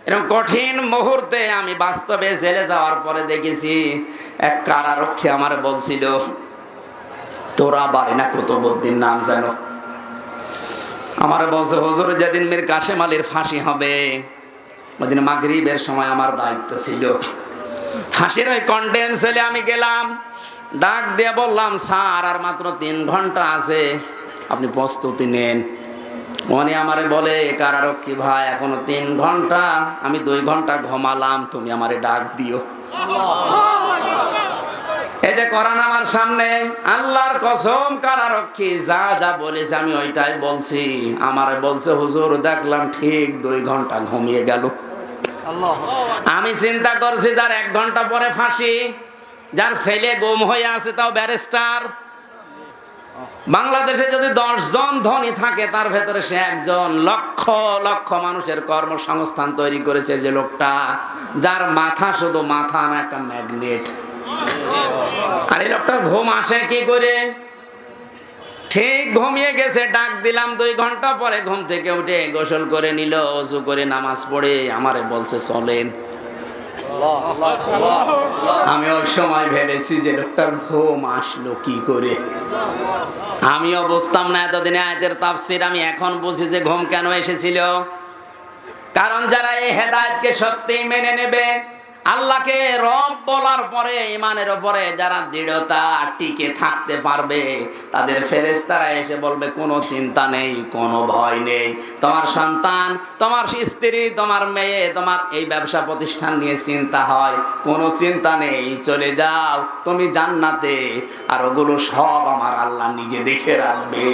এরকম কঠিন মুহূর্তে আমি বাস্তবে জেলে যাওয়ার পরে দেখেছি এক কারারক্ষী আমার বলছিল, তোরা বাড়ি না কুতুবউদ্দিন নাম জানো, আমার বলছে হুজুর যেদিন মীর কাসেম আলীর ফাঁসি হবে ওইদিন মাগরিবের সময় আমার দায়িত্ব ছিল। ফাঁসির ওই কন্ডেম সেলে আমি গেলাম, ডাক দিয়ে বললাম, স্যার আর মাত্র 3 ঘন্টা আছে, আপনি প্রস্তুতি নেন। উনি আমারে বলে, কারারক্ষী ভাই এখনো 3 ঘন্টা, আমি 2 ঘন্টা ঘুমালাম, তুমি আমারে ডাক দিও। এই যে কোরআন আমার সামনে, আল্লাহর কসম কারারক্ষী যা যা বলেছে আমি ওইটাই বলছি। আমারে বলছে হুজুর দেখলাম ঠিক 2 ঘন্টা ঘুমিয়ে গেল। আমি চিন্তা করছি যার 1 ঘন্টা পরে ফাঁসি, যার ছেলে গুম হয়ে আছে তাও ব্যারিস্টার, বাংলাদেশে যদি 10 জন ধনী থাকে তার ভেতরে সে একজন, লক্ষ লক্ষ মানুষের কর্মসংস্থান তৈরি করেছে যে লোকটা, যার মাথা শুধু মাথা না একটা ম্যাগনেট। আর এই লোকটার ঘুম আসে কি করে? ঠিক ঘুমিয়ে গেছে, ডাক দিলাম 2 ঘন্টা পরে ঘুম থেকে উঠে গোসল করে নিল, ওযু করে নামাজ পড়ে আমারে বলছে চলেন। আমি ওই সময় ভেবেছি যে লোকটার ঘুম আসলো কি করে। আমিও বুঝতাম না এতদিনে আয়াতের তাফসীর, আমি এখন বুঝি যে ঘুম কেন এসেছিল। কারণ যারা এই হেদায়েতকে সত্যি মেনে নেবে, আল্লাহকে রব বলার পরে ঈমানের উপরে যারা দৃঢ়তা টিকে থাকতে পারবে, তাদের ফেরেশতারা এসে বলবে কোনো চিন্তা নেই, কোনো ভয় নেই, তোমার সন্তান, তোমার স্ত্রী, তোমার মেয়ে, তোমার এই ব্যবসা প্রতিষ্ঠান নিয়ে চিন্তা হয়, কোনো চিন্তা নেই, চলে যাও তুমি জান্নাতে, আর ওগুলো সব আমার আল্লাহ নিজে দেখে রাখবে।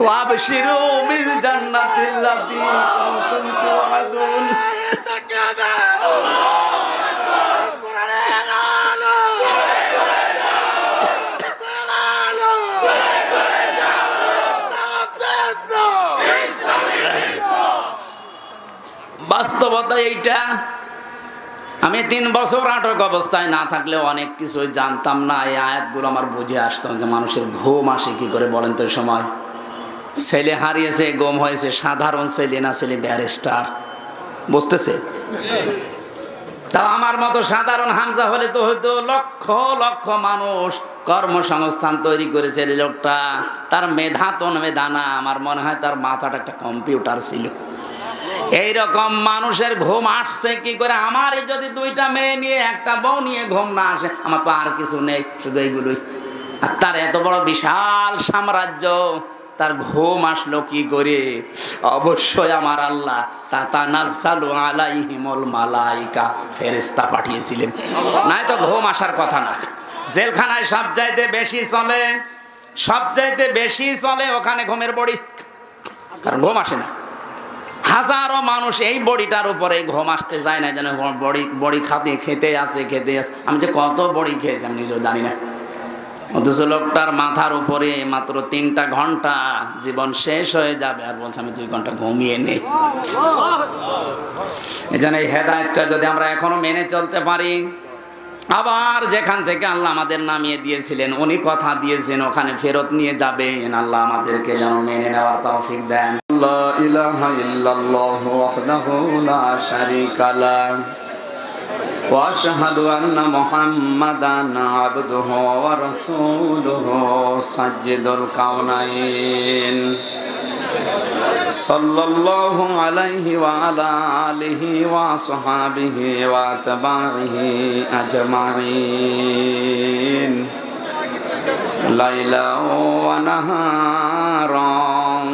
ওয়াবশিরু বিল জান্নাতিল্লাতী কুনতুম তুআদুন। বাস্তবতা এইটা। আমি 3 বছর আটক অবস্থায় না থাকলে অনেক কিছু জানতাম না। এই আয়াতগুলো আমার বুঝে আসতো যে মানুষের ঘুম আসে কি করে বলেন তো। সময় ছেলে হারিয়েছে, গুম হয়েছে, সাধারণ ছেলে না, ছেলে ব্যারিস্টার, বুঝতেছে? তাও আমার মতো সাধারণ হামজা হলে তো হয়তো লক্ষ লক্ষ মানুষ কর্মসংস্থান তৈরি করেছে লোকটা। তার মেধা তো মেধা না, আমার মনে হয় তার মাথাটা একটা কম্পিউটার ছিল। এইরকম মানুষের ঘুম আসছে কি করে? আমার এই যদি 2টা মেয়ে নিয়ে একটা বউ নিয়ে ঘুম না আসে, আমার তো আর কিছু নেই, শুধু এইগুলোই। আর তার এত বড় বিশাল সাম্রাজ্য, তার ঘুম আসলো কি করে? অবশ্যই আমার আল্লাহ তাতানাজ্জালু আলাইহিমুল মালাইকা, ফেরেশতা পাঠিয়েছিলেন, নাই তো ঘুম আসার কথা না। জেলখানায় সবচাইতে বেশি চলে, সবচাইতে বেশি চলে ওখানে ঘুমের বড়ি, কারণ ঘুম আসে না। হাজারো মানুষ এই বড়িটার উপরে ঘুম আসতে যায় না, যেন বড়ি খেতে আসে। আমি যে কত বড়ি খেয়েছি আমি নিজেও জানি না। অথচ লোকটার মাথার উপরে মাত্র 3টা ঘন্টা, জীবন শেষ হয়ে যাবে, আর বলছে আমি 2 ঘন্টা ঘুমিয়ে নেই। এজন্য এই হেদায়েতটা যদি আমরা এখনো মেনে চলতে পারি, আবার যেখান থেকে আল্লাহ আমাদের নামিয়ে দিয়েছিলেন, উনি কথা দিয়েছেন ওখানে ফেরত নিয়ে যাবেন। আল্লাহ আমাদেরকে যেন মেনে নেওয়ার তৌফিক দেন। লা ইলাহা ইল্লাল্লাহু ওয়াহদাহু লা শারীকা লাহু ওয়া আশহাদু আন্না মুহাম্মাদান আবদুহু ওয়া রাসূলুহু সাজ্জিদুল কাওনাইন সাল্লাল্লাহু আলাইহি ওয়া আলা আলিহি ওয়া আসহাবিহি ওয়া তাবাইহি আজমাইন লাইলা ওয়া নাহারান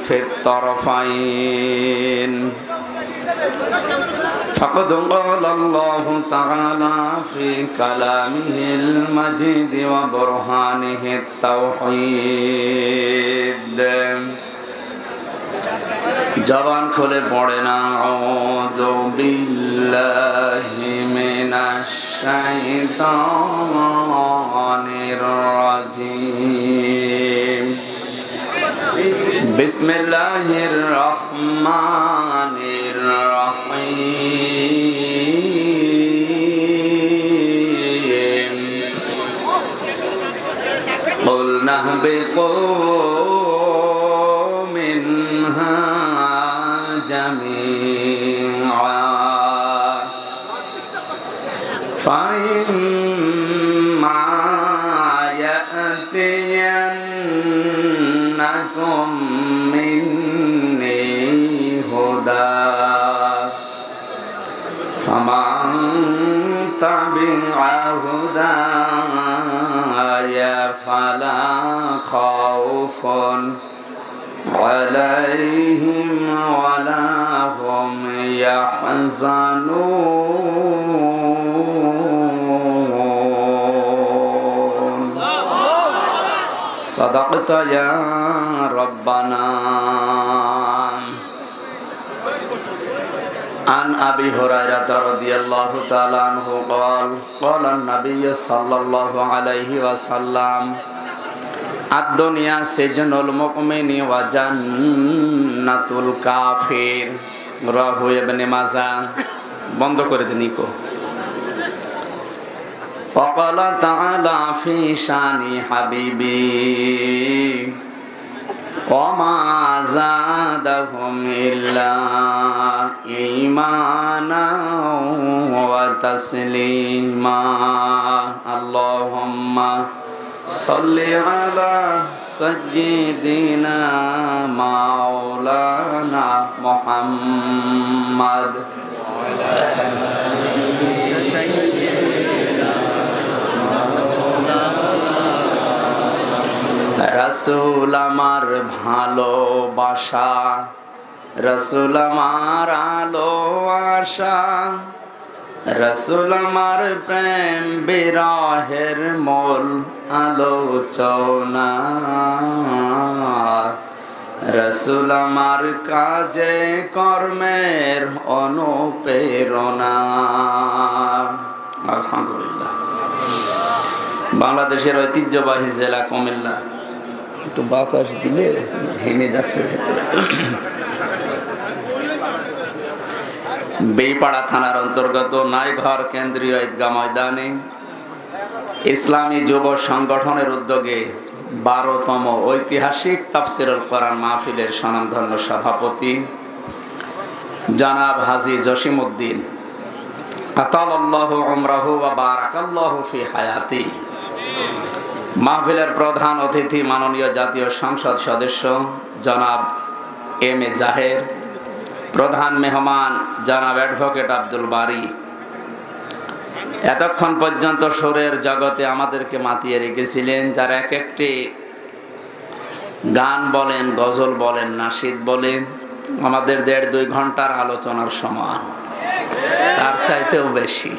ফিত তারফাইন فقد قال الله تعالى في كلامه المجيد وبرهانه التوحيد জবান খুলে পড়ে না আউযু বিল্লাহি মিনাশ শাইতানির রাজিম বিসমিল্লাহির রহমানির রহিম قلنا اهبطوا منها جميعا فإما يأتينكم مني هدى فمن تبع هداي فلا خوف عليهم ولا هم يحزنون صدقت يا ربنا. عن أبي هريرة رضي الله تعالى عنه قال قال النبي صلى الله عليه وسلم الدنيا سجن المؤمن وجنة الكافر رواه ابن ماجه বন্ধ করে দিন ইকো وقال تعالى في شان حبيبي وما زادهم إلا إيمانا وتسليما اللهم صل على سيدنا مولانا محمد রসুল আমার ভালোবাসা রসুল আমার আলো আশা রসুল আমার প্রেম বিরহের মূল আলোচনা রসুল আমার কাজে কর্মের অনুপ্রেরণা। আলহামদুলিল্লাহ। বাংলাদেশের ঐতিহ্যবাহী জেলা কুমিল্লা, একটু বাতাস দিলে ভেঙে যাচ্ছে। বেইপাড়া থানার অন্তর্গত নাইঘর কেন্দ্রীয় ঈদগাহ ময়দানে ইসলামী যুব সংগঠনের উদ্যোগে 12তম ঐতিহাসিক তাফসিরুল কোরআন মাহফিলের স্বনামধন্য সভাপতি জনাব হাজী জসিমউদ্দিন আতালাল্লাহু উমরাহু ওয়া বারাকাল্লাহু ফি হায়াতি, মাহফিলের প্রধান অতিথি মাননীয় জাতীয় সংসদ সদস্য জনাব এম এ জাহের, প্রধান মেহমান জনাব অ্যাডভোকেট আব্দুল বারী, এতক্ষণ পর্যন্ত সুরের জগতে আমাদেরকে মাতিয়ে রেখেছিলেন, যারা এক একটি গান বলেন, গজল বলেন, নাশিদ বলেন, আমাদের 1.5-2 ঘন্টার আলোচনার সমান, তার চাইতেও বেশি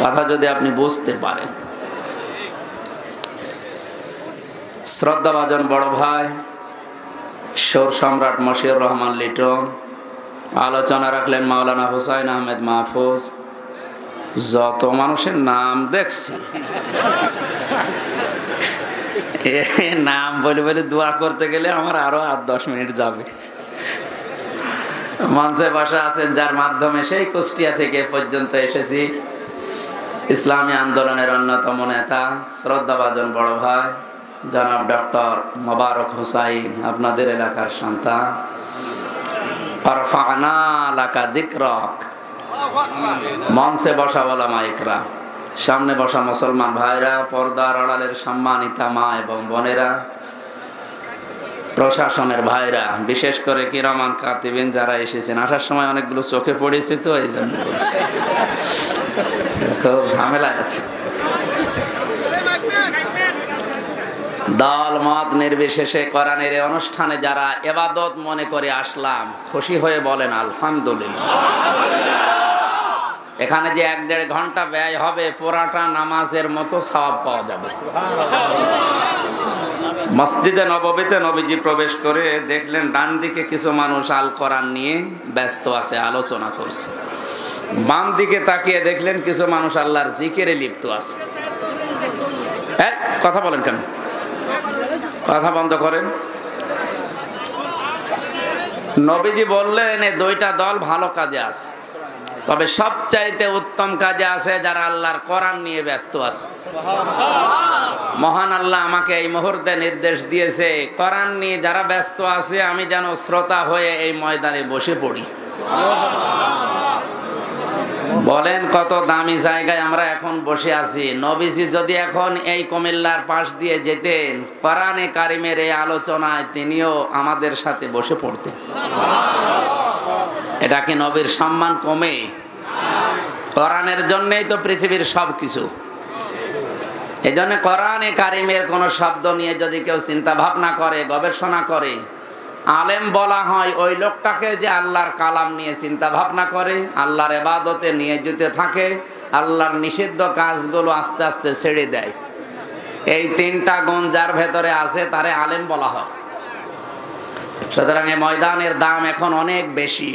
কথা যদি আপনি বুঝতে পারেন। শ্রদ্ধাভাজন বড় ভাই সুর সম্রাট মশিউর রহমান লিটন, আলোচনা রাখলেন মাওলানা হুসাইন আহমেদ মাহফুজ। যত মানুষের নাম দেখছি নাম বলে বলে দোয়া করতে গেলে আমার আরো 8-10 মিনিট যাবে। মঞ্চে বসা আছেন যার মাধ্যমে সেই কুষ্টিয়া থেকে পর্যন্ত এসেছি, ইসলামী আন্দোলনের অন্যতম নেতা শ্রদ্ধাভাজন বড় ভাই জনাব ডক্টর মোবারক হুসাইন, আপনাদের এলাকার সন্তান। আরফা'না লাকা যিকরাক, মঞ্চে বসা ওলামা ইকরাম, সামনে বসা মুসলমান ভাইরা, পর্দার আড়ালের সম্মানিতা মা এবং বোনেরা, প্রশাসনের ভাইরা, বিশেষ করে কিরামান কাতিবিন যারা এসেছেন, আসার সময় অনেকগুলো চোখে পড়েছে, তো এই জন্য বলছি খুব ঝামেলায় আছে। দল মত নির্বিশেষে কোরআনের এই অনুষ্ঠানে যারা ইবাদত মনে করে আসলাম, খুশি হয়ে বলেন আলহামদুলিল্লাহ। এখানে যে 1-1.5 ঘন্টা ব্যয় হবে, পুরাটা নামাজের মতো সওয়াব পাওয়া যাবে। মসজিদে নববীতে নবীজি প্রবেশ করে দেখলেন ডান দিকে কিছু মানুষ আল কোরআন নিয়ে ব্যস্ত আছে, আলোচনা করছে। বাম দিকে তাকিয়ে দেখলেন কিছু মানুষ আল্লাহর জিকিরে লিপ্ত আছে। কথা বলেন কেন? কথা বন্ধ করেন। নবীজি বললেন এই 2টা দল ভালো কাজে আছে, তবে সবচাইতে উত্তম কাজে আছে যারা আল্লাহর কোরআন নিয়ে ব্যস্ত আছে। মহান আল্লাহ আমাকে এই মুহূর্তে নির্দেশ দিয়েছে, কোরআন নিয়ে যারা ব্যস্ত আছে আমি যেন শ্রোতা হয়ে এই ময়দানে বসে পড়ি। বলেন কত দামি জায়গায় আমরা এখন বসে আছি। নবীজি যদি এখন এই কুমিল্লার পাশ দিয়ে যেতেন, কোরআনে কারিমের এই আলোচনায় তিনিও আমাদের সাথে বসে পড়তেন। এটা কি নবীর সম্মান কমে? কোরআনের জন্যই তো পৃথিবীর সবকিছু। এই জন্য কোরআনে কারিমের কোন শব্দ নিয়ে যদি কেউ চিন্তা ভাবনা করে, গবেষণা করে, আলেম বলা হয় ওই লোকটাকে যে আল্লাহর কালাম নিয়ে চিন্তা ভাবনা করে, আল্লাহর ইবাদতে নিয়োজিত থাকে, আল্লাহর নিষিদ্ধ কাজগুলো আস্তে আস্তে ছেড়ে দেয়। এই তিনটা গুণ যার ভেতরে আছে তারে আলেম বলা হয়। সুতরাং এই ময়দানের দাম এখন অনেক বেশি।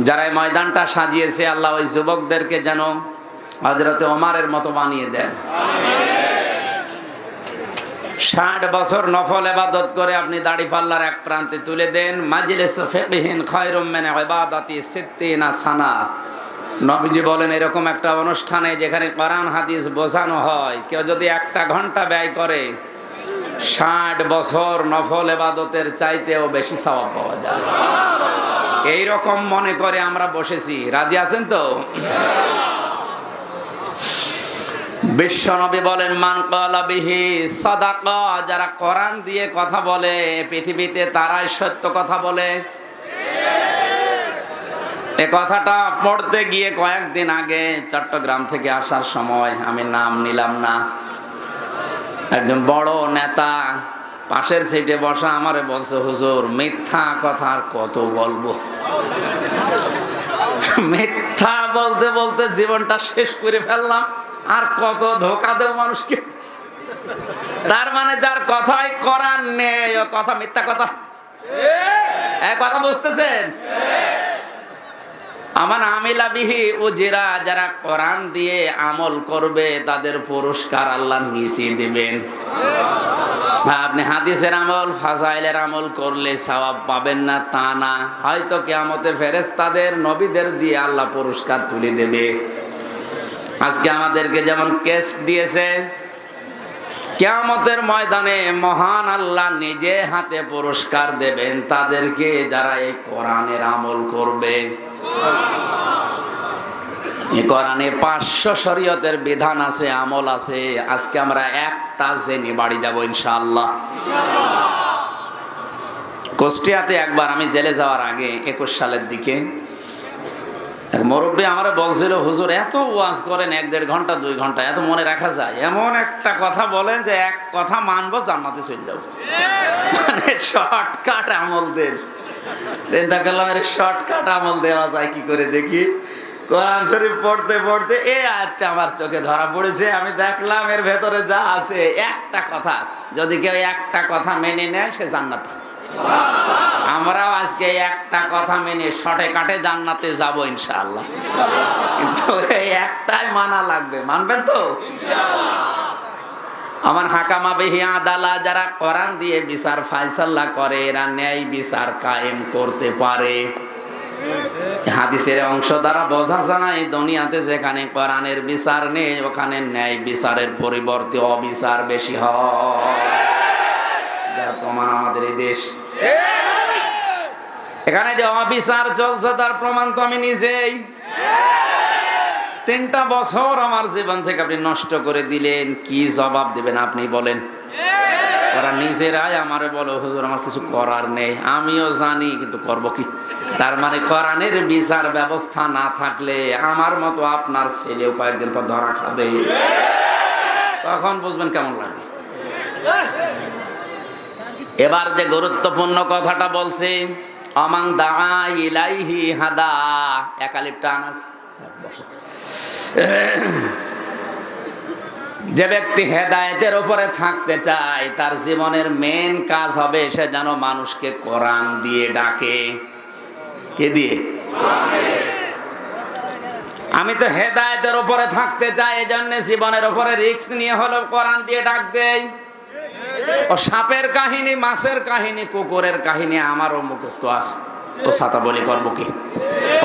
যারা এই ময়দানটা সাজিয়েছে আল্লাহ ওই যুবকদেরকে যেন হযরতে ওমরের মতো বানিয়ে দেন। 60 বছর নফল ইবাদত করে আপনি দাড়ি পাল্লার এক প্রান্তে তুলে দেন। মাজলিস ফিকহিন খায়রুম মিন ইবাদাতি 60 সানা। নবীজি বলেন এরকম একটা অনুষ্ঠানে যেখানে কোরআন হাদিস বোঝানো হয়, কেউ যদি 1 ঘন্টা ব্যয় করে 60 বছর নফল ইবাদতের চাইতেও বেশি সওয়াব পাওয়া যায়। এই রকম মনে করে আমরা বসেছি। রাজি আছেন তো? বিশ্বনবী বলেন মান ক্বালা বিহি সাদাকা, যারা কোরআন দিয়ে কথা বলে পৃথিবীতে তারাই সত্য কথা বলে। এ কথাটা পড়তে গিয়ে কয়েকদিন আগে চট্টগ্রাম থেকে আসার সময়, আমি নাম নিলাম না, একজন বড় নেতা পাশের সিটে বসা আমারে বলছে, হুজুর মিথ্যা কথা আর কত বলবো। মিথ্যা বলতে বলতে জীবনটা শেষ করে ফেললাম, আর কত ধোকা দেব মানুষকে। তার মানে যার কথাই কোরআন নেই ও কথা মিথ্যা কথা। এক কথা বুঝতেছেন? আমার আমিলা বিহি উজিরা, যারা কোরআন দিয়ে আমল করবে তাদের পুরস্কার আল্লাহ নিচে দিবেন। আপনি হাদিসের আমল, ফাজাইলের আমল করলে সওয়াব পাবেন না তা না, হয়তো কিয়ামতে ফেরেশতাদের নবীদের দিয়ে আল্লাহ পুরস্কার তুলে দেবে। আজকে আমাদেরকে যেমন কেস দিয়েছে, কিয়ামতের ময়দানে মহান আল্লাহ নিজে হাতে পুরস্কার দেবেন তাদেরকে যারা এই কোরআনের আমল করবে। এই কোরআনে 500 শরীয়তের বিধান আছে, আমল আছে। আজকে আমরা একটা জেনে বাড়ি যাব ইনশাআল্লাহ। কুষ্টিয়াতে একবার আমি জেলে যাওয়ার আগে 21 সালের দিকে এক মুরব্বী আমারে বলছিল, হুজুর এত ওয়াজ করেন 1-1.5 ঘন্টা 2 ঘন্টা, এত মনে রাখা যায়? এমন একটা কথা বলেন যে এক কথা মানবো, জান্নাতে চলে যাবো। মানে শর্টকাট আমল দেন। চিন্তা করলাম এর শর্টকাট আমল দেওয়া যায় কি করে দেখি। কোরআন শরীফ পড়তে পড়তে এই আয়াতটা আমার চোখে ধরা পড়েছে। আমি দেখলাম এর ভেতরে যা আছে, একটা কথা আছে, যদি কেউ একটা কথা মেনে নেয় সে জান্নাতে। আমরাও আজকে একটা কথা মেনে শর্টে কাটে জান্নাতে যাব ইনশাআল্লাহ। কিন্তু এই একটাই মানা লাগবে, মানবেন তো? আমার হাকামা বিহি আদালা, যারা কোরআন দিয়ে বিচার ফায়সালা করে, এরা ন্যায় বিচার কায়েম করতে পারে। হাদিসের অংশ দ্বারা বোঝা যায় দুনিয়াতে যেখানে কোরআনের বিচার নেই ওখানে ন্যায় বিচারের পরিবর্তে অবিচার বেশি হয়। যার প্রমাণ আমাদের এই দেশ। এখানে যে অবিচার চলছে তার প্রমাণ তো আমি নিজেই। 3টা বছর আমার জীবন থেকে আপনি নষ্ট করে দিলেন, কি জবাব দিবেন আপনি বলেন? তারা নিজেরাই আমারে বলো, হুজুর আমার কিছু করার নেই। আমিও জানি, কিন্তু করব কি? তার মানে কোরআনের বিচার ব্যবস্থা না থাকলে আমার মতো আপনার ছেলেও কয়েকদিন পর ধরা খাবে। তখন বুঝবেন কেমন লাগে। এবার যে গুরুত্বপূর্ণ কথাটা বলছে, আমান দাআ ইলাইহি হাদা, একালিপটা আনাস। যে ব্যক্তি হেদায়েতের উপরে থাকতে চায় তার জীবনের মেন কাজ হবে সে যেন মানুষকে কোরআন দিয়ে ডাকে। কে দিয়ে? আমি তো হেদায়েতের উপরে থাকতে চাই, এজন্য জীবনের উপরে রিস্ক নিয়ে হলো কোরআন দিয়ে ডাক দেই। ও সাপের কাহিনী, মাছের কাহিনী, কুকুরের কাহিনী আমারও মুখস্থ আছে। ও ছাতা বলি করবো কি?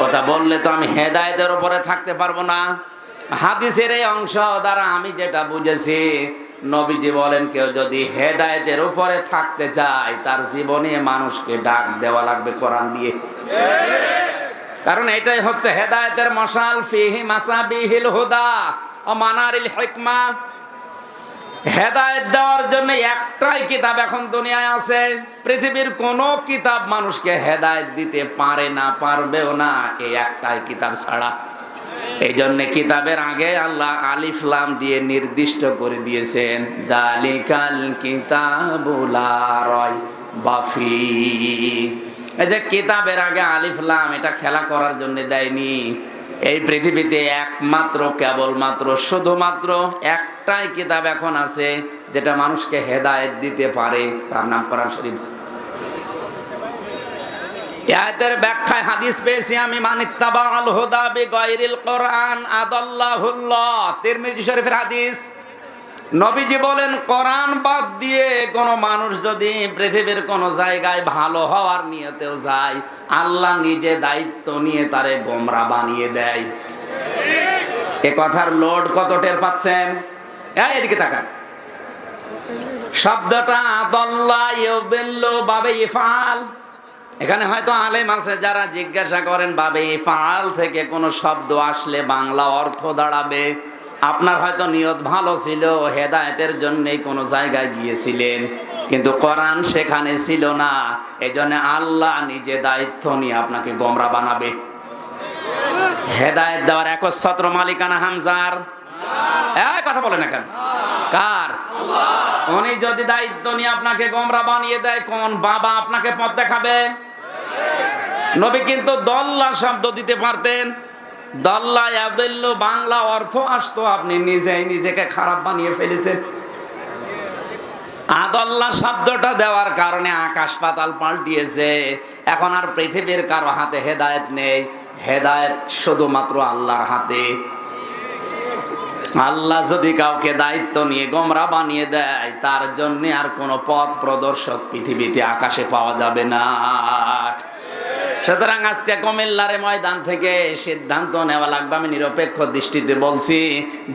কথা বললে তো আমি হেদায়েতের উপরে থাকতে পারবো না। হাদিসের এই অংশ দ্বারা আমি যেটা বুঝেছি, নবীজি বলেন কেউ যদি হেদায়েতের উপরে থাকতে চায় তার জীবনে মানুষকে ডাক দেওয়া লাগবে কোরআন দিয়ে। কারণ এটাই হচ্ছে হেদায়েতের মশাল, ফিহি মাসাবিহিল হুদা ও মানারিল হিকমা। হেদায়েত দেওয়ার জন্য একটাই কিতাব এখন দুনিয়ায় আছে। পৃথিবীর কোন কিতাব মানুষকে হেদায়েত দিতে পারে না, পারবেও না, এই একটাই কিতাব ছাড়া। এই জন্য কিতাবের আগে আল্লাহ আলিফ লাম দিয়ে নির্দিষ্ট করে দিয়েছেন, যালিকাল কিতাবু লা রাইবা ফীহি। এই যে কিতাবের আগে আলিফ লাম, এটা খেলা করার জন্য দেয়নি। এই পৃথিবীতে একমাত্র, কেবলমাত্র, শুধুমাত্র একটাই কিতাব এখন আছে যেটা মানুষকে হেদায়েত দিতে পারে, তার নাম কোরআন শরীফ। আয়াতের ব্যাখ্যায় হাদিস পেয়েছি আমি, মানিত্তাবাআল হুদা বিগাইরিল কোরআন আদাল্লাহুল্লাহ, তিরমিজি শরীফের হাদিস। নবীজি বলেন কোরআন বাদ দিয়ে কোন মানুষ যদি পৃথিবীর কোন জায়গায় ভালো হওয়ার নিয়তেও যায়, আল্লাহ নিজে দায়িত্ব নিয়ে তারে গোমরা বানিয়ে দেয়। এ কথার লোড কত টের পাচ্ছেন? এদিকে তাকান। শব্দটা আদাল্লাহ ইউদিল্লু বাবে ইফআল। এখানে হয়তো আলেম আছে যারা জিজ্ঞাসা করেন বাবে ইফআল থেকে কোন শব্দ আসলে বাংলা অর্থ দাঁড়াবে। আপনার হয়তো নিয়ত ভালো ছিল, হেদায়েতের জন্যই কোন জায়গায় গিয়েছিলেন, কিন্তু কোরআন সেখানে ছিল না। এই জন্য আল্লাহ নিজে দায়িত্ব নিয়ে আপনাকে গোমরা বানাবে। হেদায়েত দেওয়ার একচ্ছত্র মালিকানা হামজার? কথা বলে না কেন? কার? উনি যদি দায়িত্ব নিয়ে আপনাকে গোমরা বানিয়ে দেয়, কোন বাবা আপনাকে পথ দেখাবে? নবী কিন্তু দল্লা শব্দ দিতে পারতেন। দল্লা ইয়াদিল্লু বাংলা অর্থ আসতো, আপনি নিজেই নিজেকে খারাপ বানিয়ে ফেলেছেন। আদাল্লাহ শব্দটা দেওয়ার কারণে আকাশ পাতাল পাল্টিয়েছে। এখন আর পৃথিবীর কারো হাতে হেদায়েত নেই, হেদায়েত শুধুমাত্র আল্লাহর হাতে। আল্লাহ যদি কাউকে দায়িত্ব নিয়ে গোমরা বানিয়ে দেয়, তার জন্য আর কোনো পথ প্রদর্শক পৃথিবীতে আকাশে পাওয়া যাবে না। সুতরাং আজকে কুমিল্লার ময়দান থেকে সিদ্ধান্ত নেওয়া লাগবে, আমি নিরপেক্ষ দৃষ্টিতে বলছি,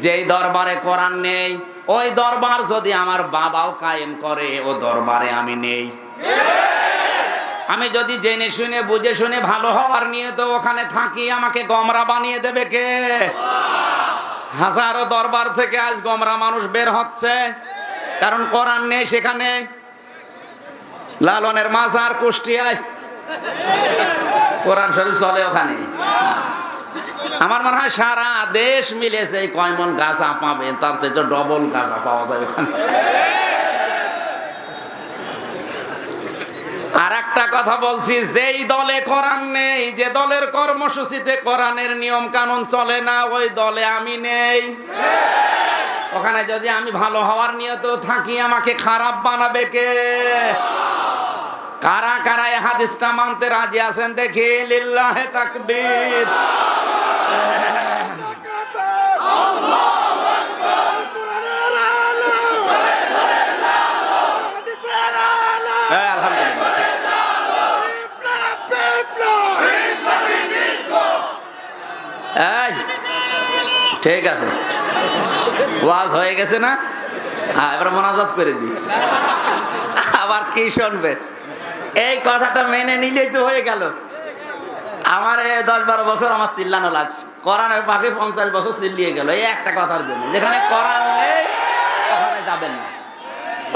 যেই দরবারে কোরআন নেই, ওই দরবার যদি আমার বাবাও কায়েম করে, ও দরবারে আমি নেই। আমি যদি জেনে শুনে বুঝে শুনে ভালো হওয়ার নিয়ে তো ওখানে থাকি, আমাকে গোমরা বানিয়ে দেবে কে? হাজারো দরবার থেকে আজ গোমরা মানুষ বের হচ্ছে, কারণ কোরআন নেই সেখানে। লালনের মাজার কুষ্টিয়ায়, কোরআন শরীফ চলে ওখানে। আমার মনে হয় সারা দেশ মিলেছে কয় মন গাঁজা পাবেন, তার চেয়ে ডবল গাঁজা পাওয়া যায় ওখানে। আর একটা কথা বলছি, যেই দলে কোরআন নেই, যে দলের কর্মসূচিতে কোরআনের নিয়ম কানুন চলে না, ওই দলে আমি নেই। ওখানে যদি আমি ভালো হওয়ার নিয়তেও থাকি, আমাকে খারাপ বানাবে কে? কারা কারা এই হাদিসটা মানতে রাজি আছেন দেখি? লিল্লাহে তাকবীর। ঠিক আছে, ওয়াজ হয়ে গেছে না? এবার মোনাজাত করে দিই। আবার কি শুনবে? এই কথাটা মেনে নিলেই তো হয়ে গেল। আমার 10-12 বছর আমার চিল্লানো লাগছে, কোরআনের পাখি 50 বছর চিল্লিয়ে গেল এই একটা কথার জন্য। যেখানে কোরআন নেই ওখানে যাবেন না।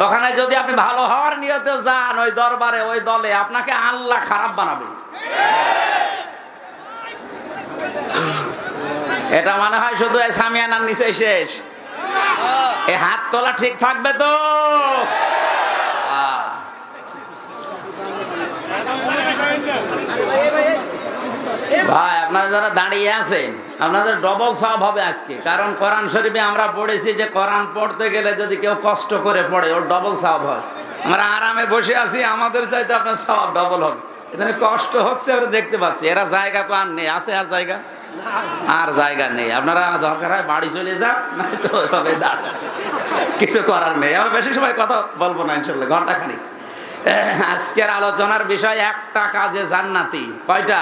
ওখানে যদি আপনি ভালো হওয়ার নিয়তে যান, ওই দরবারে ওই দলে আপনাকে আল্লাহ খারাপ বানাবে। এটা মনে হয় শুধু সামিয়ানার নিচে শেষ। এই হাত তোলা ঠিক থাকবে তো? ভাই আপনারা যারা দাঁড়িয়ে আছেন, আপনাদের ডবল সওয়াব হবে আজকে। কারণ কোরআন শরীফে আমরা পড়েছি যে কোরআন পড়তে গেলে যদি কেউ কষ্ট করে পড়ে, ওর ডবল সওয়াব হয়। আমরা আরামে বসে আছি, আমাদের চাইতে আপনার সওয়াব ডবল হবে। এখানে কষ্ট হচ্ছে আমরা দেখতে পাচ্ছি। এরা জায়গা তো আর নেই, আছে আর জায়গা? আর জায়গা নেই। আপনারা দরকার হয় বাড়ি চলে যান, নাই তো ওইভাবে দাঁড়ান, কিছু করার নেই। আমরা বেশি সময় কথা বলবো না ইনশাল্লাহ, ঘন্টাখানিক। আজকের আলোচনার বিষয় একটা কাজে জান্নাতি। কয়টা?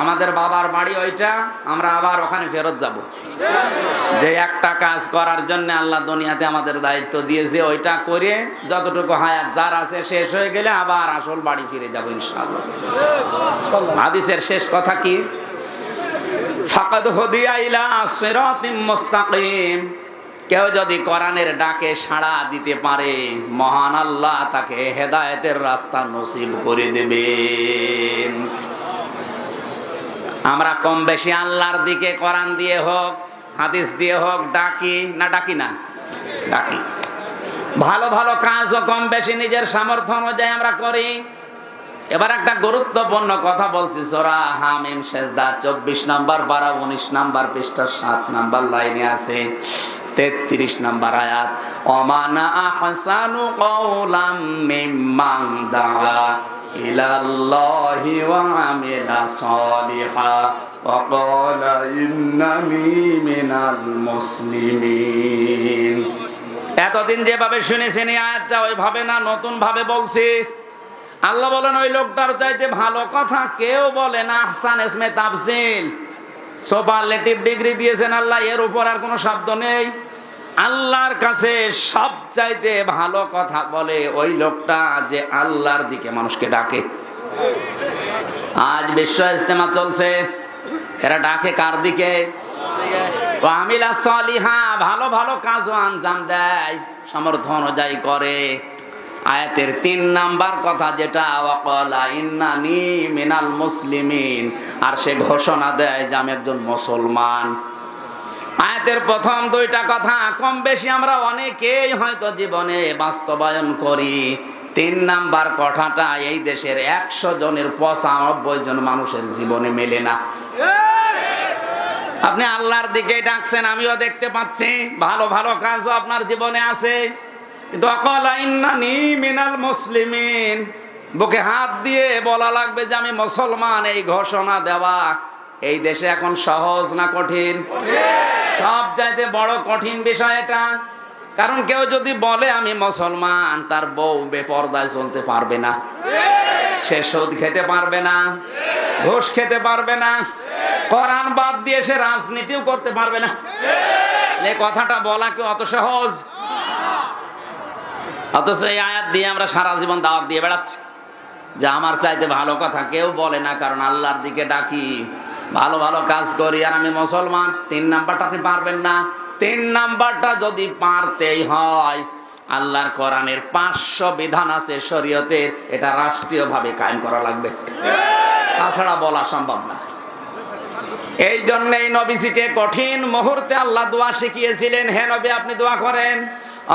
আমাদের বাবার বাড়ি ওইটা, আমরা আবার ওখানে ফেরত যাব। যে একটা কাজ করার জন্য আল্লাহ দুনিয়াতে আমাদের দায়িত্ব দিয়েছে, ওইটা করে যতটুকু হায়াত যার আছে শেষ হয়ে গেলে আবার আসল বাড়ি ফিরে যাব ইনশাআল্লাহ। হাদিসের শেষ কথা কি? ফাকাদ হুদিয়া ইলা সিরাতিম মুস্তাকিম। কেউ যদি কোরআনের ডাকে সাড়া দিতে পারে, মহান আল্লাহ তাকে হেদায়েতের রাস্তা নসিব করে দেবেন। আমরা কম বেশি আল্লাহর দিকে কোরআন দিয়ে হোক হাদিস দিয়ে হোক ডাকি না? ডাকি না? ডাকি। ভালো ভালো কাজও কম বেশি নিজের সামর্থ্য অনুযায়ী আমরা করি। এবার একটা গুরুত্বপূর্ণ কথা বলছি। সূরা হামিম সেজদা 24 নম্বর পারা 19 নম্বর পৃষ্ঠা 7 নম্বর লাইনে আছে 33 নম্বর আয়াত, ওমানা আহসানু কওলাম মিম্মান দাআ ইলাল্লাহি ওয়া আমিলা সালিহা ওয়া ক্বালা ইন্নানি মিনাল মুসলিমিন। এতদিন যেভাবে শুনেছেন এই আয়াতটা ওইভাবে না, নতুন ভাবে বলছি। আল্লাহ বলেন ওই লোকটার চাইতে ভালো কথা কেউ বলে না। আহসান ইসমে তাফজিল, সুপারলেটিভ ডিগ্রি দিয়েছেন আল্লাহ, এর উপর আর কোনো শব্দ নেই। আল্লাহর কাছে সব চাইতে ভালো কথা বলে ওই লোকটা যে আল্লাহর দিকে মানুষকে ডাকে। আজ বিশ্ব ইজতেমা চলছে, এরা ডাকে কার দিকে? ওয়া আমিলা সালিহা, ভালো ভালো কাজও আঞ্জাম দেয়, সামর্থ্য অনুযায়ী করে। আয়াতের 3 নাম্বার কথা যেটা, ওয়াকালা ইন্নানি মিনাল মুসলিমিন, আর সে ঘোষণা দেয় যে আমি একজন মুসলমান। আয়াতের প্রথম 2টা কথা কম বেশি আমরা অনেকেই হয়তো জীবনে বাস্তবায়ন করি। 3 নাম্বার কথাটা এই দেশের 100 জনের 95 জন মানুষের জীবনে মেলে না। আপনি আল্লাহর দিকে ডাকছেন, আমিও দেখতে পাচ্ছি, ভালো ভালো কাজও আপনার জীবনে আছে, কিন্তু ওয়াকালা ইন্নানি মিনাল মুসলিমিন, বুকে হাত দিয়ে বলা লাগবে যে আমি মুসলমান, এই ঘোষণা দেওয়া এই দেশে এখন সহজ না কঠিন? সব চাইতে বড় কঠিন বিষয় এটা। কারণ কেউ যদি বলে আমি মুসলমান, তার বউ বেপরদায় চলতে পারবে না, সে সুদ খেতে পারবে না, ঘুষ খেতে পারবে না, কোরআন বাদ দিয়ে সে রাজনীতিও করতে পারবে না। এই কথাটা বলা কি অত সহজ? অথচ এই আয়াত দিয়ে আমরা সারা জীবন দাওয়াত দিয়ে বেড়াচ্ছি যে আমার চাইতে ভালো কথা কেউ বলে না, কারণ আল্লাহর দিকে ডাকি, ভালো ভালো কাজ করি, আর আমি মুসলমান। 3 নাম্বারটা আপনি পারবেন না। 3 নাম্বারটা যদি পারতেই হয়, আল্লাহর কোরআনের 500 বিধান আছে শরীয়তের, এটা রাষ্ট্রীয়ভাবে কায়েম করা লাগবে, তাছাড়া বলা সম্ভব না। এই জন্যই নবীজিকে কঠিন মুহূর্তে আল্লাহ দোয়া শিখিয়েছিলেন। হে নবী, আপনি দোয়া করেন,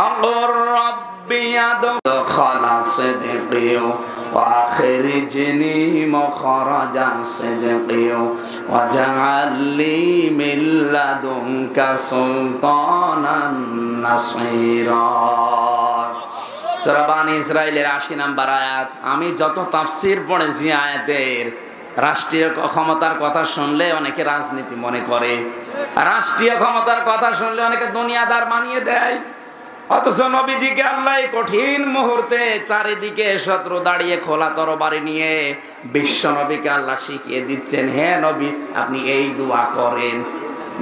আল্লাহর রব্বি আদখালা সিদকিও ওয়া আখরিজনি মুখরাজা সিদকিও ওয়া জাআলনি মিন লাদুনকা সুলতানান নাসীরা। সূরা বানী ইসরাঈলের 80 নম্বর আয়াত। আমি যত তাফসীর পড়েছি আয়াতের, রাষ্ট্রীয় ক্ষমতার কথা শুনলে অনেকে রাজনীতি মনে করে, রাষ্ট্রীয় ক্ষমতার কথা শুনলে অনেকে দুনিয়াদার মানিয়ে দেয়। অথচ নবীজিকে আল্লাহ কঠিন মুহূর্তে চারিদিকে শত্রু দাঁড়িয়ে খোলা তরবারি নিয়ে বিশ্ব নবীকে আল্লাহ শিখিয়ে দিচ্ছেন, হে নবী আপনি এই দোয়া করেন।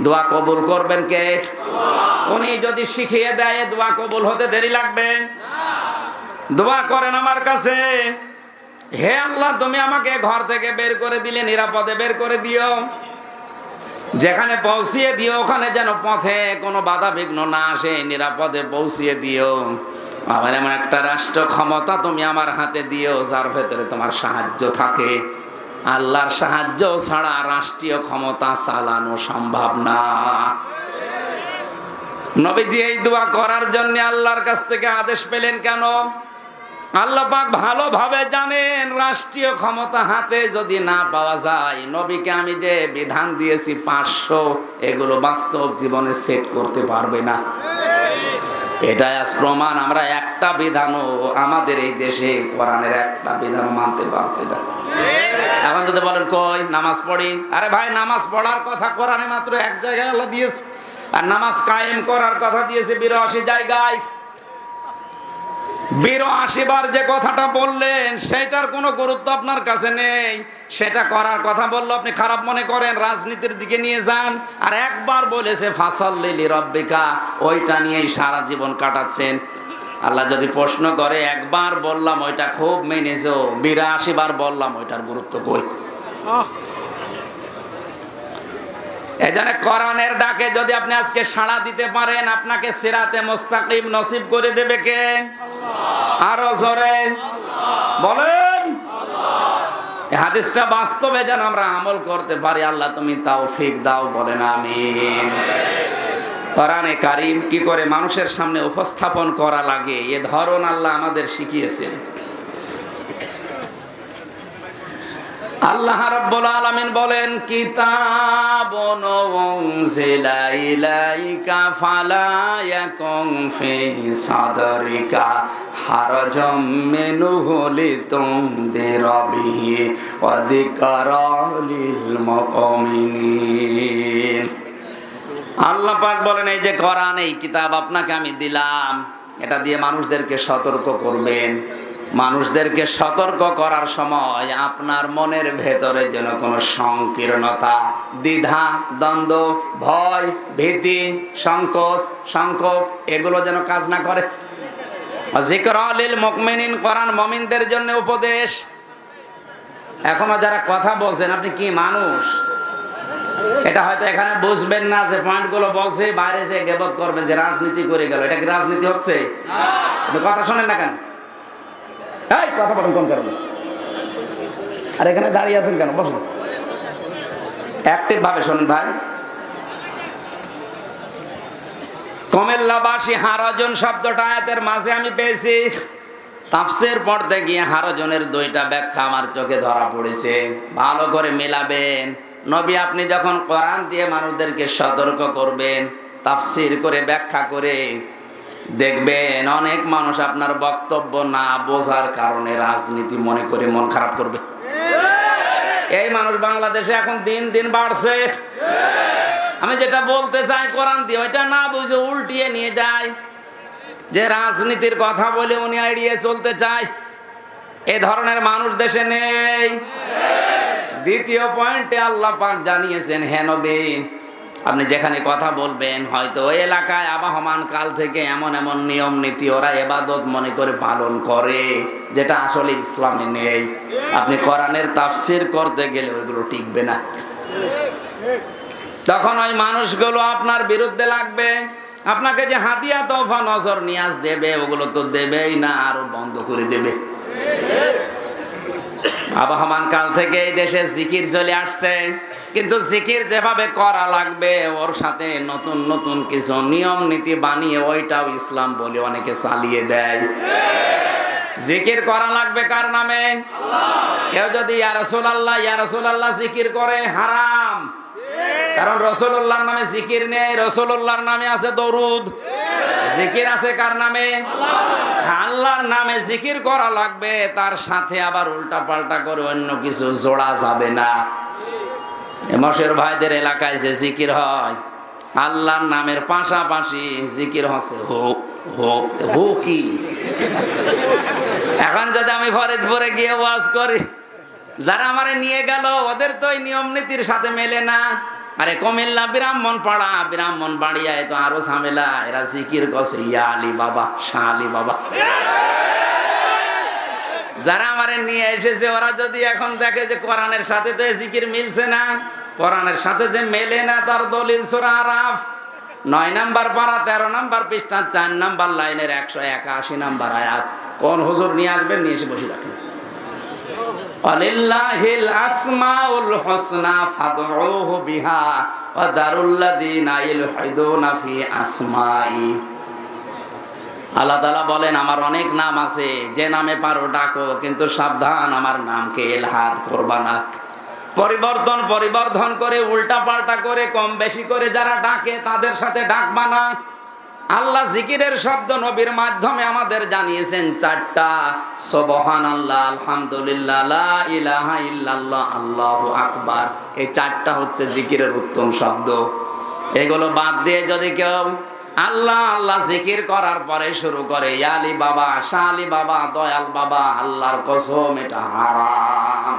দোয়া কবুল করবেন কে? উনি যদি শিখিয়ে দেয়, দোয়া কবুল হতে দেরি লাগবে? দোয়া করেন আমার কাছে, হে আল্লাহ তুমি আমাকে ঘর থেকে বের করে দিলে, নিরাপদে বের করে দিও, যেখানে পৌঁছিয়ে দিও ওখানে যেন পথে কোনো বাধা বিঘ্ন না আসে, নিরাপদে পৌঁছিয়ে দিও। আবার এমন একটা রাষ্ট্র ক্ষমতা তুমি আমার হাতে দিও যার ভেতরে তোমার সাহায্য থাকে। আল্লাহর সাহায্য ছাড়া রাষ্ট্রীয় ক্ষমতা চালানো সম্ভব না। নবীজি এই দোয়া করার জন্য আল্লাহর কাছ থেকে আদেশ পেলেন কেন? আল্লাহ পাক ভালোভাবে জানেন রাষ্ট্রীয় ক্ষমতা হাতে যদি না পাওয়া যায়, নবীকে আমি যে বিধান দিয়েছি 500, এগুলো বাস্তব জীবনে সেট করতে পারবে না। এটাই আজ প্রমাণ। আমরা একটা বিধানও আমাদের এই দেশে কোরআনের একটা বিধানও মানতে পারছি না। এখন যদি বলেন কই নামাজ পড়ি, আরে ভাই নামাজ পড়ার কথা কোরআনে মাত্র 1 জায়গায় আল্লাহ দিয়েছে, আর নামাজ কায়েম করার কথা দিয়েছে 82 জায়গায়। 82 বার যে কথাটা বললেন সেটার কোনো গুরুত্ব আপনার কাছে নেই। সেটা করার কথা বললো আপনি খারাপ মনে করেন, রাজনীতির দিকে নিয়ে যান। আর একবার বলেছে ফাসাল্লি লিরাব্বিকা, ওইটা নিয়েই সারা জীবন কাটাচ্ছেন। আল্লাহ যদি প্রশ্ন করে একবার বললাম ওইটা খুব মেনেছো, 82 বার বললাম ওইটার গুরুত্ব কই? এজন্য কোরআনের ডাকে যদি আপনি আজকে সাড়া দিতে পারেন, আপনাকে সিরাতে মুস্তাকিম নসিব করে দেবে কে? আল্লাহ। আরো জোরে বলেন এই হাদিসটা বাস্তবে যেন আমরা আমল করতে পারি। আল্লাহ তুমি তৌফিক দাও, বলেন আমিন। কোরআনে কারীম কি করে মানুষের সামনে উপস্থাপন করা লাগে এ ধরন আল্লাহ আমাদের শিখিয়েছেন। আল্লাহ রাব্বুল আলামিন বলেন কিতাবুন উনজিলা ইলাইকা ফালা ইয়াকুন ফি সাদরিকা হারাজাম মিনহু লিতুনদিরা বিহি ওয়া যিকরা লিল মুমিনিন। আল্লাহ পাক বলেন এই যে কোরআন, এই কিতাব আপনাকে আমি দিলাম, এটা দিয়ে মানুষদেরকে সতর্ক করবেন। মানুষদেরকে সতর্ক করার সময় আপনার মনের ভেতরে যেন কোনো সংকীর্ণতা, দ্বিধা, দ্বন্দ্ব, ভয়, ভীতি, সংকোচ, সংকোপ এগুলো যেন কাজ না করে। যিকরা লিল মুমিনিন, কোরআন মুমিনদের জন্য উপদেশ। এখনো যারা কথা বলছেন আপনি কি মানুষ, এটা হয়তো এখানে বুঝবেন না যে পয়েন্টগুলো বলছে, বাইরে যে গিবত করবেন যে রাজনীতি করে গেল। এটা কি রাজনীতি হচ্ছে? না। কথা শোনেন না কেন? এই কথা বলেন কোন কারণে? আর এখানে দাঁড়িয়ে আছেন কেন? বসুন, অ্যাক্টিভ ভাবে শোনেন ভাই। কুমিল্লাবাসী হারাজন শব্দটা আয়াতের মাঝে আমি পেয়েছি। তাফসীর পড়তে গিয়ে হারাজনের দুইটা ব্যাখ্যা আমার চোখে ধরা পড়েছে, ভালো করে মেলাবেন। নবী আপনি যখন কোরআন দিয়ে মানুষদেরকে সতর্ক করবেন, তাফসীর করে ব্যাখ্যা করে দেখবেন অনেক মানুষ আপনার বক্তব্য না বোঝার কারণে রাজনীতি মনে করে মন খারাপ করবে। এই মানুষ বাংলাদেশে এখন দিন দিন বাড়ছে। আমি যেটা বলতে চাই কোরআন দিয়ে ওইটা না বুঝে উল্টিয়ে নিয়ে যায়, যে রাজনীতির কথা বলে উনি এড়িয়ে চলতে চায়। এ ধরনের মানুষ দেশে নেই। দ্বিতীয় পয়েন্টে আল্লাহ পাক জানিয়েছেন, হে নবী আপনি যেখানে কথা বলবেন হয়তো ওই এলাকায় আবহমান কাল থেকে এমন এমন নিয়ম নীতি ওরা ইবাদত মনে করে পালন করে যেটা আসলে ইসলামে নেই। আপনি কোরআনের তাফসীর করতে গেলে ওইগুলো টিকবে না। তখন ওই মানুষগুলো আপনার বিরুদ্ধে লাগবে। আপনাকে যে হাদিয়া তোফা নজর নিয়াজ দেবে ওগুলো তো দেবেই না, আরো বন্ধ করে দেবে। আবহমান কাল থেকে এই দেশে জিকির চলে আসছে, কিন্তু জিকির যেভাবে করা লাগবে ওর সাথে নতুন নতুন কিছু নিয়ম নীতি বানিয়ে ওইটাও ইসলাম বলে অনেকে চালিয়ে দেয়। জিকির করা লাগবে কার নামে? কেউ যদি ইয়া রাসূলুল্লাহ ইয়া রাসূলুল্লাহ জিকির করে হারাম, কারণ রাসূলুল্লাহর নামে জিকির নেই, রাসূলুল্লাহর নামে আছে দরুদ। জিকির আছে কার নামে? আল্লাহর নামে জিকির করা লাগবে, তার সাথে আবার উল্টা পাল্টা করে অন্য কিছু জোড়া যাবে না। মশের ভাইদের এলাকায় যে জিকির হয় আল্লাহর নামের পাশাপাশি জিকির হচ্ছে হো হো হো কি। এখন যদি আমি ফরিদপুরে গিয়ে ওয়াজ করি, যারা আমারে নিয়ে গেল ওদের তো এই নিয়ম নীতির সাথে মেলে না। আরে কুমিল্লা ব্রাহ্মণ বাড়িয়ায় তো আরো ঝামেলা। এরা জিকির করছে ইয়া আলী বাবা, শাহ আলী বাবা। যারা আমারে নিয়ে এসেছে ওরা যদি এখন দেখে যে কোরআনের সাথে তো জিকির মিলছে না, কোরআনের সাথে যে মেলে না, তার দলিল সূরা আরাফ 9 নাম্বার পারা 13 নাম্বার পৃষ্ঠা 4 নাম্বার লাইনের 181 নাম্বার আয়াত। কোন হুজুর নিয়ে আসবেন, নিয়ে এসে বসে রাখেন। ওয়ালিল্লাহিল আসমাউল হুসনা ফাদউহু বিহা ওয়া দারুল্লাযিনা ইলহিদুনা ফি আসমাই। আল্লাহ তাআলা বলেন আমার অনেক নাম আছে, যে নামে পারো ডাকো, কিন্তু সাবধান আমার নামকে ইলহাদ করবা না। পরিবর্ধন করে উল্টা পাল্টা করে কম বেশি করে যারা ডাকে তাদের সাথে ডাকবা না। আল্লাহ জিকিরের শব্দ নবীর মাধ্যমে আমাদের জানিয়েছেন 4টা, সুবহানাল্লাহ, আলহামদুলিল্লাহ, লা ইলাহা ইল্লাল্লাহ, আল্লাহু আকবার। এই 4টা হচ্ছে জিকিরের উত্তম শব্দ। এগুলো বাদ দিয়ে যদি কেউ আল্লাহ আল্লাহ জিকির করার পরে শুরু করে ইয়া আলী বাবা, শাহ আলী বাবা, দয়াল বাবা, আল্লাহর কসম এটা হারাম।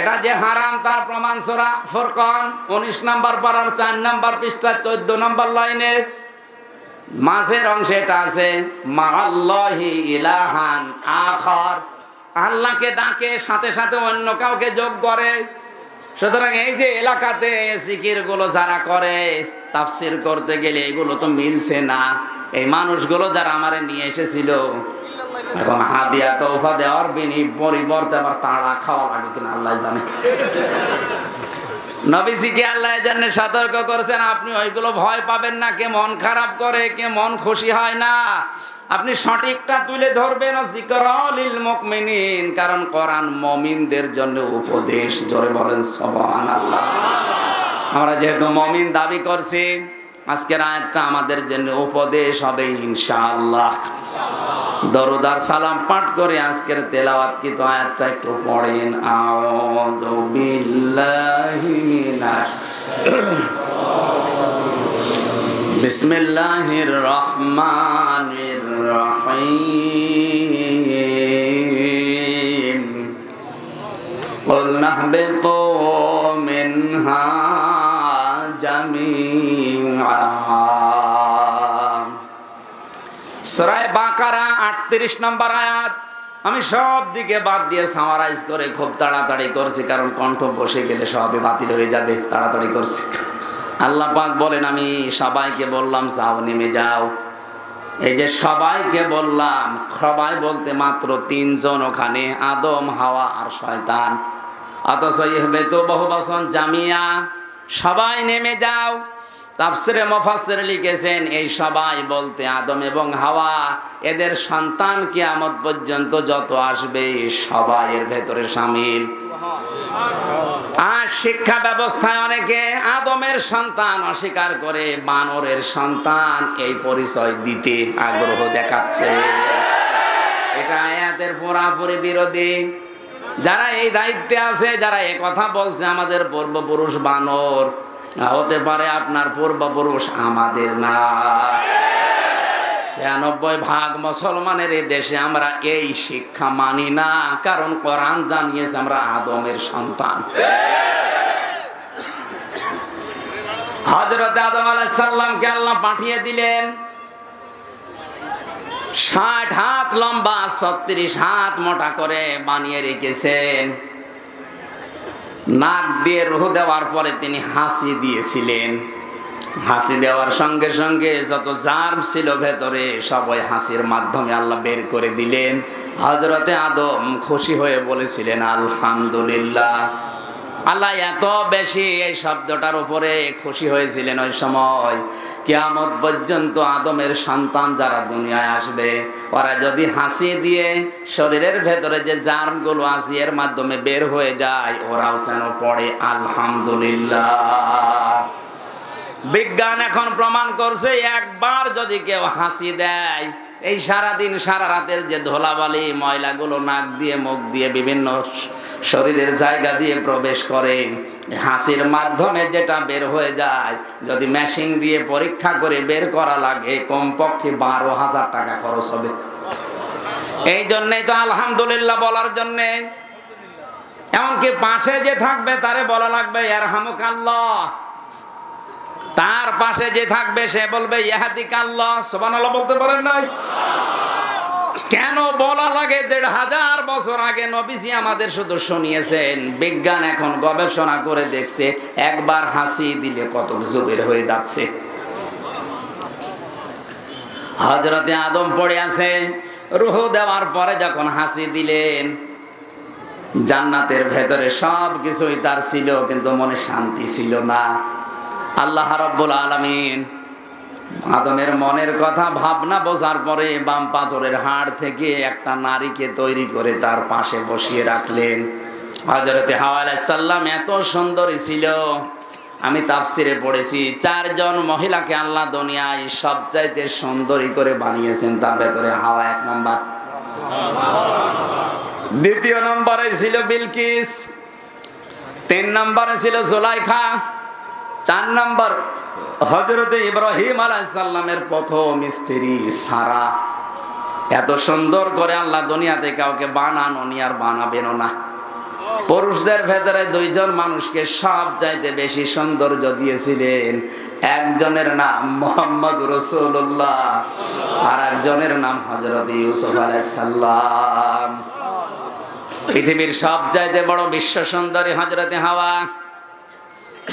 এটা যে হারাম তার প্রমাণ সূরা ফুরকান 19 নম্বর পারার 4 নম্বর পৃষ্ঠা 14 নম্বর লাইনে মাঝের অংশে এটা আছে, মাআল্লাহি ইলাহান আখার, আল্লাহকে ডাকে সাথে সাথে অন্য কাউকে যোগ করে। সুতরাং এই যে এলাকাতে জিকির গুলো যারা করে, তাফসীর করতে গেলে এগুলো তো মিলছে না। এই মানুষগুলো যারা আমারে নিয়ে এসেছিল, এখন হাদিয়া তওফা দেওয়ার পরিবর্তে আবার তাড়া খাওয়া লাগে কিনা আল্লাহ জানে। নবীজিকে আল্লাহ জান্নাতে সতর্ক করেছেন, আপনি ওইগুলো ভয় পাবেন না। কে মন খারাপ করে, কে মন খুশি হয় না, আপনি সঠিকটা তুলে ধরবেন। যিকরালিল মুমিনিন, কারণ কোরআন মুমিনদের জন্য উপদেশ। জোরে বলেন সুবহানাল্লাহ। আমরা যেহেতু মুমিন দাবি করছি, আজকের আয়াতটা আমাদের জন্য উপদেশ হবে ইনশাআল্লাহ। দরুদ আর সালাম পাঠ করে আজকের তেলাওয়াতকৃত আয়াতটা একটু পড়েন। আউযু বিল্লাহি মিনাশ বিসমিল্লাহির রহমানির রহিম। কুল নাহবিতু মিনহা জামিআ। সূরা বাকারা 38 নম্বর আয়াত। আমি সব দিকে বাদ দিয়ে সামারাইজ করে খুব তাড়াতাড়ি করছি, কারণ কণ্ঠ বসে গেলে সবই বাতিল হয়ে যাবে। তাড়াতাড়ি করছি। আল্লাহ পাক বলেন, আমি সবাইকে বললাম যাও নেমে যাও। এই যে সবাইকে বললাম, সবাই বলতে মাত্র 3 জন ওখানে, আদম, হাওয়া আর শয়তান। অথচ ইহবিতু বহুবচন জামিয়া, সবাই নেমে যাও। তাফসিরে মুফাসসির লিখেছেন, এই সবাই বলতে আদম এবং হাওয়া, এদের সন্তান কিয়ামত পর্যন্ত যত আসবে সবাই এর ভেতরে শামিল। আর শিক্ষা ব্যবস্থায় অনেকে আদমের সন্তান অস্বীকার করে বানরের সন্তান এই পরিচয় দিতে আগ্রহ দেখাচ্ছে। এটা আয়াতের পুরাপুরি বিরোধী। যারা এই দায়িত্বে আছে, যারা এই কথা বলছে আমাদের পূর্বপুরুষ বানর, হতে পারে আপনার পূর্বপুরুষ, আমাদের না। 96% মুসলমানের এই দেশে আমরা এই শিক্ষা মানি না, কারণ কোরআন জানিয়েছে আমরা আদমের সন্তান। হযরত আদম আলাইহিস সালামকে আল্লাহ পাঠিয়ে দিলেন 60 হাত লম্বা 36 হাত মোটা করে বানিয়ে রেখেছেন। নাক দিয়ে রূহ দেওয়ার পরে তিনি হাসি দিয়েছিলেন। হাসি দেওয়ার সঙ্গে সঙ্গে যত জার্ম ছিল ভেতরে সবাই হাসির মাধ্যমে আল্লাহ বের করে দিলেন। হযরতে আদম খুশি হয়ে বলেছিলেন আলহামদুলিল্লাহ। আল্লাহ এত বেশি এই শব্দটার উপরে খুশি হয়েছিলেন ওই সময়, কিয়ামত পর্যন্ত আদমের সন্তান যারা দুনিয়ায় আসবে, ওরা যদি হাসি দিয়ে শরীরের ভেতরে যে জার্মগুলো আছে এর মাধ্যমে বের হয়ে যায়, ওরাও যেন পড়ে আলহামদুলিল্লাহ। বিজ্ঞান এখন প্রমাণ করছে, একবার যদি কেউ হাসি দেয়, এই সারাদিন সারা রাতের যে ধুলাবালি ময়লাগুলো নাক দিয়ে মুখ দিয়ে বিভিন্ন শরীরের জায়গা দিয়ে প্রবেশ করে, হাসির মাধ্যমে যেটা বের হয়ে যায়, যদি মেশিন দিয়ে পরীক্ষা করে বের করা লাগে কমপক্ষে 12,000 টাকা খরচ হবে। এই জন্যই তো আলহামদুলিল্লাহ বলার জন্যে, এমনকি পাশে যে থাকবে তারে বলা লাগবে ইয়ারহামুকাল্লাহ, তার পাশে যে থাকবে সে বলবে ইয়াহদিকাল্লাহ। সুবহানাল্লাহ বলতে পারেন নাই? কেন বলা লাগে? 1,500 বছর আগে নবীজি আমাদের শুধু শুনিয়েছেন। বিজ্ঞান এখন গবেষণা করে দেখছে, একবার হাসি দিলে কত কিছু বের হয়ে যাচ্ছে। হযরতে আদম পড়ে আছে, রূহ দেওয়ার পরে যখন হাসি দিলেন, জান্নাতের ভেতরে সব কিছুই তার ছিল, কিন্তু মনে শান্তি ছিল না। আল্লাহ রাব্বুল আলামিন আদমের মনের কথা ভাবনা বোঝার পরে বাম পাথরের হাড় থেকে একটা নারীকে তৈরি করে তার পাশে বসিয়ে রাখলেন। হযরতে হাওয়া আলাইহিস সালাম এত সুন্দরী ছিল, আমি তাফসিরে পড়েছি 4 জন মহিলাকে আল্লাহ দুনিয়ায় সবচাইতে সুন্দরী করে বানিয়েছেন। তার ভেতরে হাওয়া 1 নম্বর, দ্বিতীয় নম্বরে ছিল বিলকিস, 3 নম্বরে ছিল জুলাইখা, 4 নম্বর হযরতে ইব্রাহিম আলাইহিস সালামের প্রথম স্ত্রী সারা। এত সুন্দর করে আল্লাহ দুনিয়াতে কাউকে বানানোনি আর বানাবেনও না। পুরুষদের ভেতরে দুইজন মানুষকে সব চাইতে বেশি সৌন্দর্য দিয়েছিলেন। একজনের নাম মুহাম্মদ রাসূলুল্লাহ, আর একজনের নাম হযরত ইউসুফ আলাইহিস সালাম। পৃথিবীর সব চাইতে বড় বিশ্ব সুন্দরী হযরতে হাওয়া।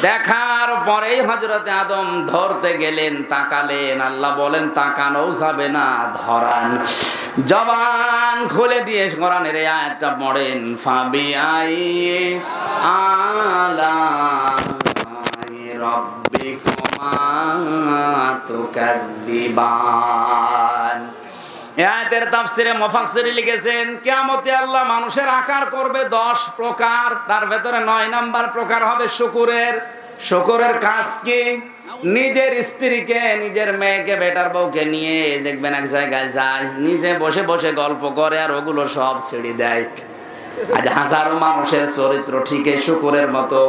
দেখার পরেই হযরতে আদম ধরতে গেলেন, তাকালেন, আল্লাহ বলেন তাকানোও যাবে না, ধরান। জবান খুলে দিয়ে কোরআনের এই আয়াতটা পড়েন, ফাবিআই আলাই রাব্বিকুমা তুকাদ্দিবান। এই আয়াতের তাফসিরে মুফাসসির লিখেছেন, কিয়ামতে আল্লাহ মানুষের আকার করবে 10 প্রকার, তার ভেতরে 9 নাম্বার প্রকার হবে শুকুরের। শুকুরের কাজ কি? নিজের স্ত্রীকে, নিজের মেয়েকে, বেটার বউকে নিয়ে দেখবেন এক জায়গায় যায়, নিজে বসে বসে গল্প করে আর ওগুলো সব ছেড়ে দেয়। আজ হাজারো মানুষের চরিত্র ঠিক এই শুকুরের মতো।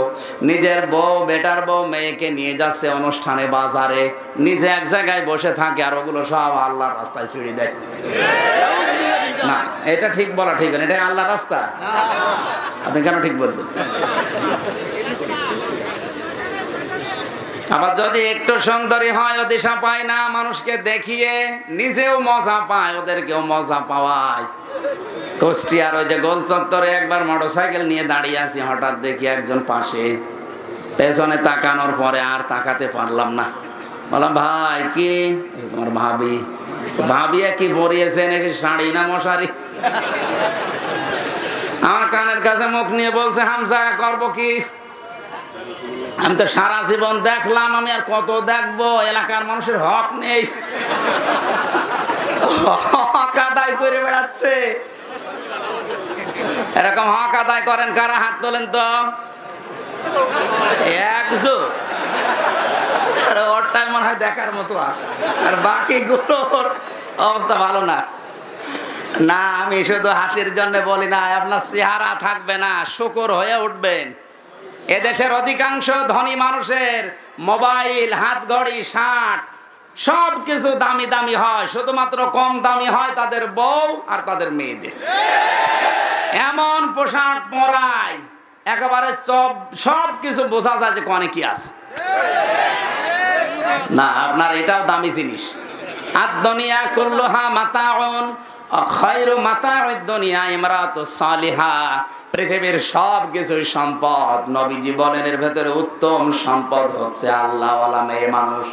নিজের বউ, বেটার বউ, মেয়েকে নিয়ে যাচ্ছে অনুষ্ঠানে, বাজারে, নিজে এক জায়গায় বসে থাকে আর ওগুলো সব আল্লাহর রাস্তায় ছেড়ে দেয়। না, এটা ঠিক বলা ঠিক না, এটা আল্লাহর রাস্তা। আপনি কেন ঠিক বলবেন? আবার যদি একটু সুন্দরী হয়, ও দিশা পায় না, মানুষকে দেখিয়ে নিজেও মজা পায়, ওদেরকেও মজা পাওয়ায়। কুষ্টিয়ার ওই যে গোল চত্বরে একবার মোটরসাইকেল নিয়ে দাঁড়িয়ে আছি, হঠাৎ দেখি একজন পাশে, পেছনে তাকানোর পরে আর তাকাতে পারলাম না। বললাম, ভাই কি? তোমার ভাবি। ভাবিয়া কি পরিয়েছে, নাকি শাড়ি না মশারি? আমার কানের কাছে মুখ নিয়ে বলছে, হামজা করবো কি? আমি তো সারা জীবন দেখলাম, আমি আর কত দেখবো? এলাকার মানুষের হক নেই, হক আদায় করে বেড়াচ্ছে। এরকম হক আদায় করেন কারা? হাত তোলেন তো। একশো। ওরটাই মনে হয় দেখার মতো আছে, আর বাকিগুলোর অবস্থা ভালো না। না, আমি শুধু হাসির জন্য বলি না, আপনার চেহারা থাকবে না, শুকর হয়ে উঠবেন। এদেশের অধিকাংশ ধনী মানুষের মোবাইল, হাত ঘড়ি, শার্ট সব কিছু দামি দামি হয়, শুধুমাত্র কম দামি হয় তাদের বউ আর তাদের মেয়েদের। এমন পোশাক পরায় একেবারে সব কিছু বোঝা যায় যে কোনে কি আছে। না, আপনার এটাও দামি জিনিস। আদ-দুনিয়া কুল্লুহা মাতাউন, খায়রু মাতাউদ দুনিয়া ইমরাতুস সালিহা। পৃথিবীর সব কিছুই সম্পদ। নবীজি বলেন এর ভেতরে উত্তম সম্পদ হচ্ছে আল্লাহওয়ালা মেয়ে মানুষ।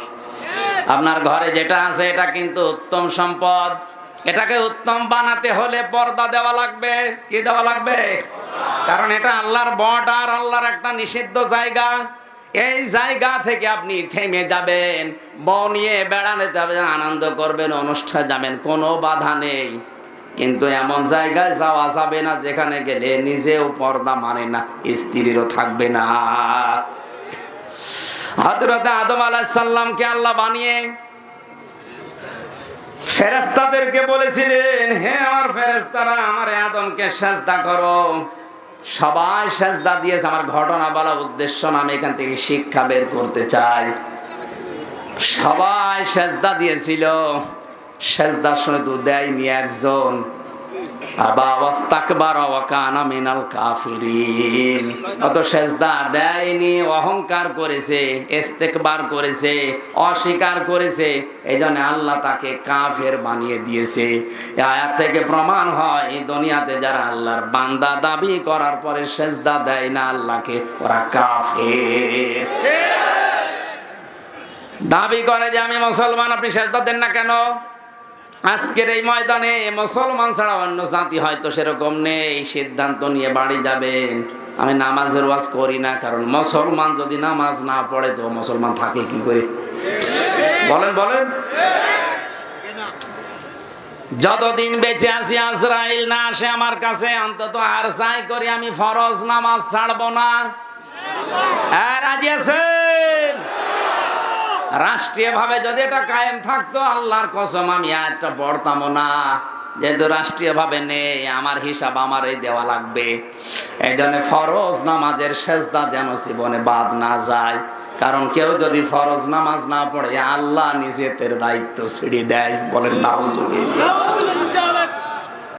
আপনার ঘরে যেটা আছে এটা কিন্তু উত্তম সম্পদ। এটাকে উত্তম বানাতে হলে পর্দা দেওয়া লাগবে। কি দেওয়া লাগবে? কারণ এটা আল্লাহর বর্ডার, আল্লাহর একটা নিষিদ্ধ জায়গা। এই জায়গা থেকে আপনি থেমে যাবেন, বউ নিয়ে বেড়াতে যাবেন, আনন্দ করবেন, অনুষ্ঠানে যাবেন, কোনো বাধা নেই। কিন্তু এমন জায়গায় যাওয়া যাবে না যেখানে গেলে নিজেও পর্দা মানে না, স্ত্রীরও থাকবে না। হযরত আদম আলাইহিস সালামকে আল্লাহ বানিয়ে ফেরেশতাদেরকে বলেছিলেন, হে আমার ফেরেশতারা, আমার আদমকে সিজদা করো। সবাই সিজদা দিয়েছে। আমার ঘটনা বলা উদ্দেশ্য না, আমি এখান থেকে শিক্ষা বের করতে চাই। সবাই সিজদা দিয়েছিল, সিজদা শুধু দেয়নি একজন, আবা ওয়াস্তাকবারা ওয়া কানা মিনাল কাফিরিন। অত সিজদা দেয়নি, অহংকার করেছে, ইস্তেকবার করেছে, অস্বীকার করেছে, এইজন্য আল্লাহ তাকে কাফের বানিয়ে দিয়েছে। এই আয়াত থেকে প্রমাণ হয় দুনিয়াতে যারা আল্লাহর বান্দা দাবি করার পরে সিজদা দেয় না আল্লাহকে, ওরা কাফের। দাবি করে যে আমি মুসলমান, আপনি সিজদা দেন না কেন? আজকের এই ময়দানে মুসলমান ছাড়া অন্য জাতি হয়তো সেরকম নেই। সিদ্ধান্ত নিয়ে বাড়ি যাবেন, আমি নামাজের ওয়াজ করি না, কারণ মুসলমান যদি নামাজ না পড়ে তো মুসলমান থাকে কি করে? বলেন বলেন। যতদিন বেঁচে আছি আজরাইল না আসে আমার কাছে, অন্তত আর চাই করি আমি ফরজ নামাজ ছাড়বো না। রাজি আছেন? রাষ্ট্রীয় ভাবে যদি এটা কায়েম থাকতো, আল্লাহর কসম আমি আয়াতটা পড়তাম না। যেহেতু রাষ্ট্রীয়ভাবে নেই, আমার হিসাব আমারই দেওয়া লাগবে। এই জন্য ফরজ নামাজের সেজদা যেন জীবনে বাদ না যায়। কারণ কেউ যদি ফরজ নামাজ না পড়ে, আল্লাহ নিজেদের দায়িত্ব ছেড়ে দেয়। বলেন নাউজুবিল্লাহ।